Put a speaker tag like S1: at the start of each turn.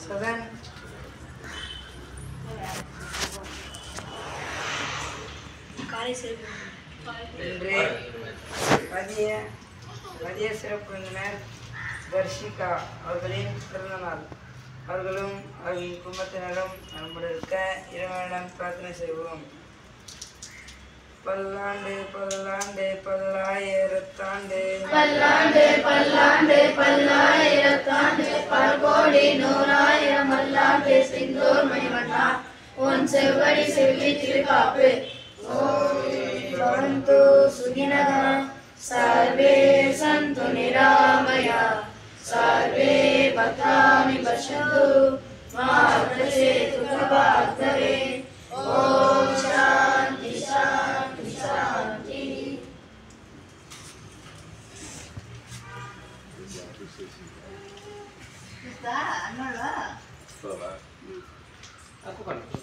S1: சதன் இன்று மதிய சிறப்பு விருந்தினர் தர்ஷிகா அவர்களின் பிறந்தநாள். அவர்களும் அவர்களின் குடும்பத்தினரும் நலமுடன் இருக்க இறைவனிடம் பிரார்த்தனை செய்வோம். பல்லாண்டு பல்லாண்டு பல்லாயிரத்தாண்டு
S2: பல்லாண்டு பல்லாண்டு பல்லாயிரத்தாண்டு பல்கோடி நூறாயிரம் அல்லாண்டு சிந்தூர் மணிவண்ணா உன் செவ்வடி செவ்வி திருக்காப்பு. ஓம் பவந்து சுகினः சர்வே சந்து நிராமயா சர்வே பத்ராணி பஷ்யந்து மா கஷ்யேத் துர்பாக்தவே. ஓம் சாந்தி சாந்தி சாந்தி.
S3: Está, no lo.